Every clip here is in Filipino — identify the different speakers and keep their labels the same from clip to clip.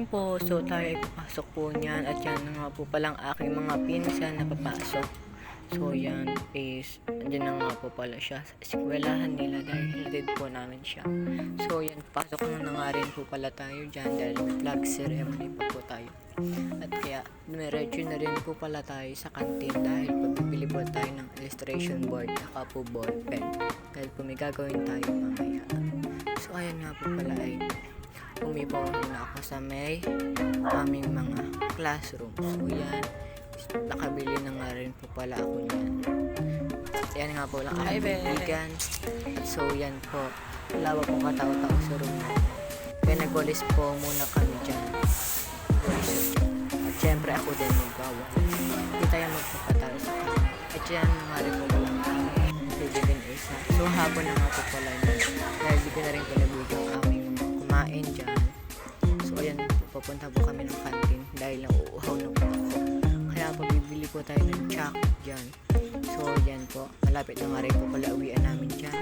Speaker 1: po, so tayo ay papasok po niyan at yan na nga po palang aking mga pinsan na papasok. So yan is, andyan na nga po pala siya sa eskwelahan nila dahil hatid po namin siya. So yan, pasok na nga rin po pala tayo dyan dahil may flag ceremony pa po tayo. At kaya dumiretso na rin po pala tayo sa kantin dahil pagbibili po tayo ng illustration board at po ball pen dahil po may gagawin tayo mamaya. So ayan nga po pala ay umibaw na ako sa may aming mga classroom. So yan, nakabili na nga rin po pala ako niyan. Yan nga po lang aking kaibigan. So yan po, wala pa pong katao-tao sa room natin. Kaya nagwalis po muna kami dyan. At syempre ako din magbawa. Hindi tayo magpapatalo sa kanya. At yan nga rin po pala ang kaibigan isa. So hapon na nga po pala niya. Dahil di ko na rin pinabigyan ang aming kumain dyan. So ayan, pupunta po kami ng kantin dahil nauuhaw na po ako. Kaya bibili po tayo ng chocolate dyan. So yan po, malapit na nga rin po pala uwian namin dyan.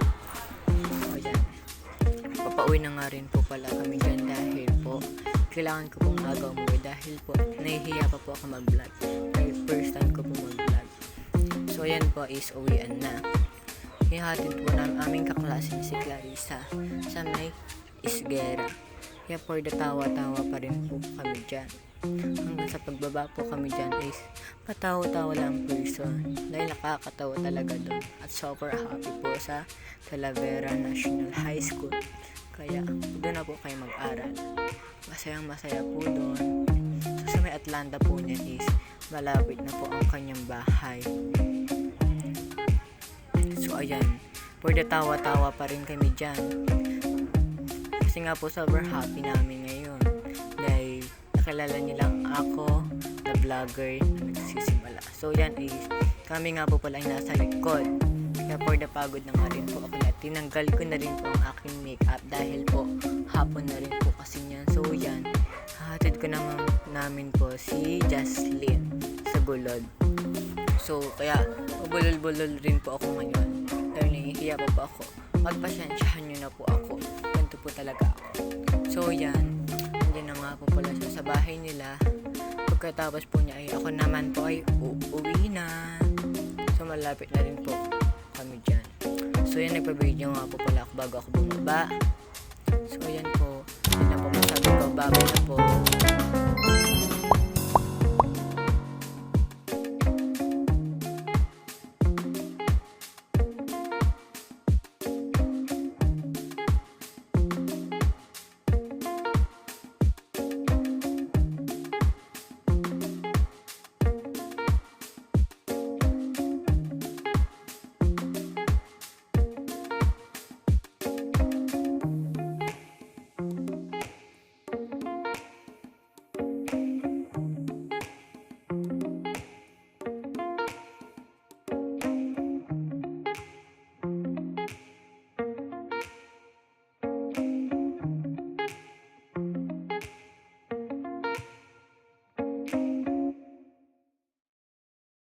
Speaker 1: So ayan, papauwi na nga rin po pala kami dyan dahil po kailangan ko pong agaw umuwi dahil po nahihiya pa po ako mag-vlog. Dahil first time ko po mag-vlog. So ayan po is uwian na. Hihatid po namin aming kaklase si Clarissa sa may Isgera. Kaya for the tawa-tawa pa rin po kami dyan. Hanggang sa pagbaba po kami dyan is patawa-tawa lang person. Dahil nakakatawa talaga doon. At super happy po sa Talavera National High School. Kaya doon na po kayo mag-aral. Masayang masaya po doon. So sa may Atlanta po niya is malapit na po ang kanyang bahay. So ayan, for the tawa-tawa pa rin kami dyan. Kasi nga po super happy namin ngayon dahil nakilala nilang ako na vlogger na nagsisimula. So yan is kami nga po pala ay nasa likod. Kaya for the pagod na nga rin po ako na tinanggal ko na rin po ang aking makeup dahil po hapon na rin po kasi niyan. So yan, hatid ko namin po si Jaslyn sa Bulod. So kaya bulol-bulol rin po ako ngayon dahil nahihiya pa po ako. Magpasensyahan nyo na po ako. Ganito po talaga ako. So yan, andyan na nga po pala siya sa bahay nila. Pagkatapos po niya ay ako naman po ay uuwi na. So malapit na rin po kami dyan. So yan, nagpa-video nga po pala ako bago ako bumaba. So yan po, yun na po masabi ko, babay na po.